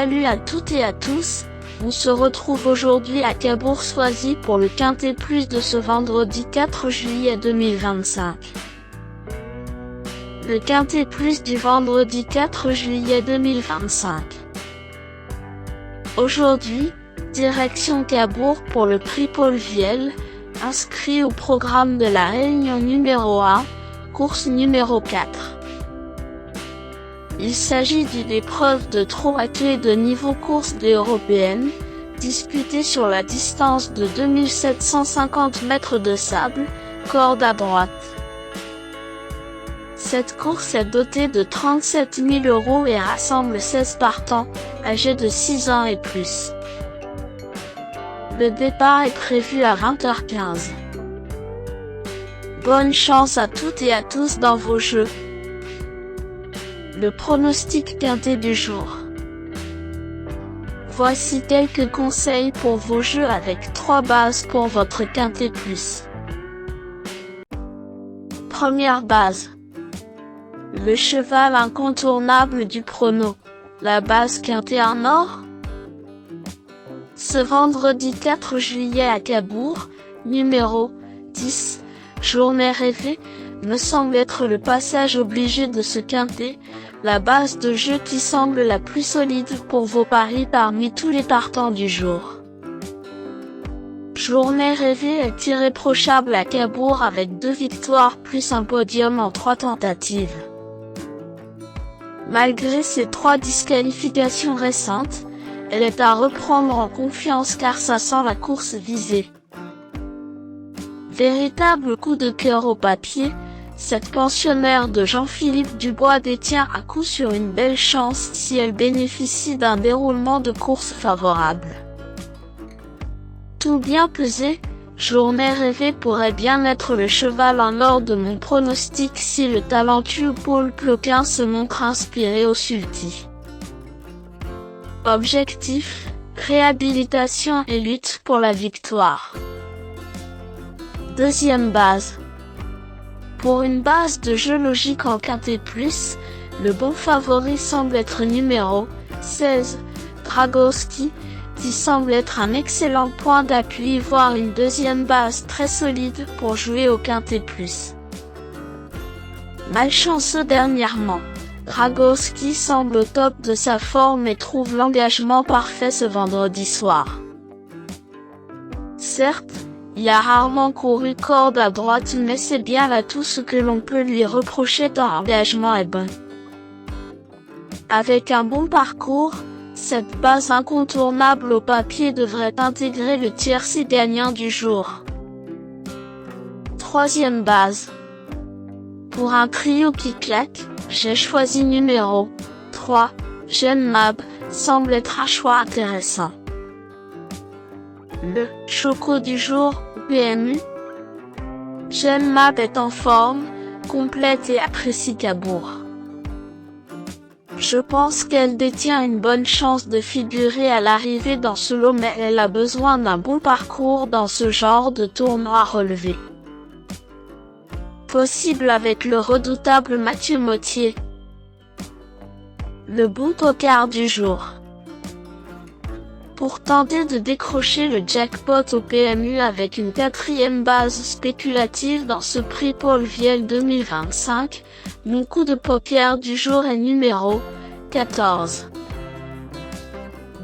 Salut à toutes et à tous, on se retrouve aujourd'hui à Cabourg-Soisy pour le Quintet Plus de ce vendredi 4 juillet 2025. Le Quintet Plus du vendredi 4 juillet 2025. Aujourd'hui, direction Cabourg pour le prix Paul Viel, inscrit au programme de la réunion numéro 1, course numéro 4. Il s'agit d'une épreuve de trot à clé de niveau course des européennes, disputée sur la distance de 2750 mètres de sable, corde à droite. Cette course est dotée de 37 000 € et rassemble 16 partants, âgés de 6 ans et plus. Le départ est prévu à 20h15. Bonne chance à toutes et à tous dans vos jeux. Le pronostic quintet du jour. Voici quelques conseils pour vos jeux avec 3 bases pour votre quintet plus. Première base. Le cheval incontournable du prono. La base quintet en or. Ce vendredi 4 juillet à Cabourg, numéro 10, journée rêvée, me semble être le passage obligé de ce quintet, la base de jeu qui semble la plus solide pour vos paris parmi tous les partants du jour. Journée rêvée est irréprochable à Cabourg avec 2 victoires plus un podium en 3 tentatives. Malgré ses 3 disqualifications récentes, elle est à reprendre en confiance car ça sent la course visée. Véritable coup de cœur au papier, cette pensionnaire de Jean-Philippe Dubois détient à coup sûr une belle chance si elle bénéficie d'un déroulement de course favorable. Tout bien pesé, journée rêvée pourrait bien être le cheval en or de mon pronostic si le talentueux Paul Cloquin se montre inspiré au sulky. Objectif, réhabilitation et lutte pour la victoire. Deuxième base. Pour une base de jeu logique en quintet plus, le bon favori semble être numéro 16, Dragowski, qui semble être un excellent point d'appui voire une deuxième base très solide pour jouer au quintet plus. Malchanceux dernièrement, Dragowski semble au top de sa forme et trouve l'engagement parfait ce vendredi soir. Certes, il a rarement couru corde à droite mais c'est bien là tout ce que l'on peut lui reprocher tant l'engagement est bon. Avec un bon parcours, cette base incontournable au papier devrait intégrer le tiercé gagnant du jour. Troisième base. Pour un trio qui claque, j'ai choisi numéro 3, Jeune Mab, semble être un choix intéressant. Le choco du jour, PMU. Jeune Mab est en forme, complète et apprécie Cabourg. Je pense qu'elle détient une bonne chance de figurer à l'arrivée dans ce lot mais elle a besoin d'un bon parcours dans ce genre de tournoi relevé. Possible avec le redoutable Mathieu Mottier. Le bon tocard du jour. Pour tenter de décrocher le jackpot au PMU avec une 4e base spéculative dans ce prix Paul Viel 2025, mon coup de poker du jour est numéro 14.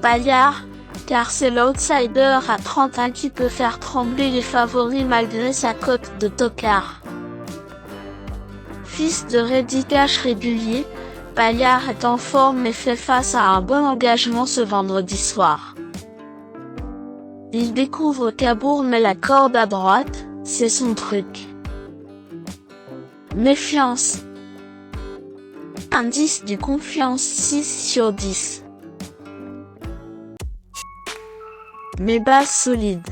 Bayard, car c'est l'outsider à 31 qui peut faire trembler les favoris malgré sa cote de tocard. Fils de rédicage régulier, Bayard est en forme et fait face à un bon engagement ce vendredi soir. Il découvre Cabourg mais la corde à droite, c'est son truc. Méfiance. Indice du confiance 6 sur 10. Mes bases solides.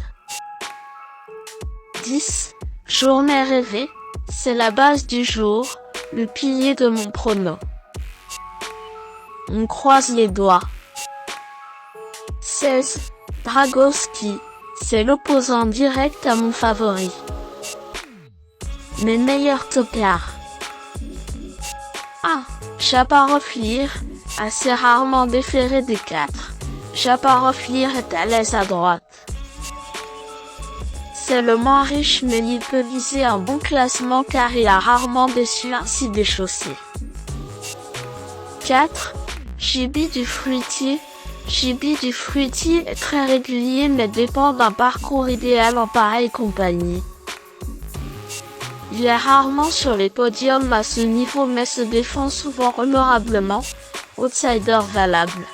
10. Journée rêvée, c'est la base du jour, le pilier de mon prono. On croise les doigts. 16. Dragowski, c'est l'opposant direct à mon favori. Mes meilleurs tocards. 1. Chaparoflir, assez rarement déféré des 4. Japarov-Lear est à l'aise à droite. C'est le moins riche mais il peut viser un bon classement car il a rarement déçu ainsi déchaussé. 4. Chibi du fruitier. Chibi du fruitier est très régulier mais dépend d'un parcours idéal en pareille compagnie. Il est rarement sur les podiums à ce niveau mais se défend souvent honorablement, outsider valable.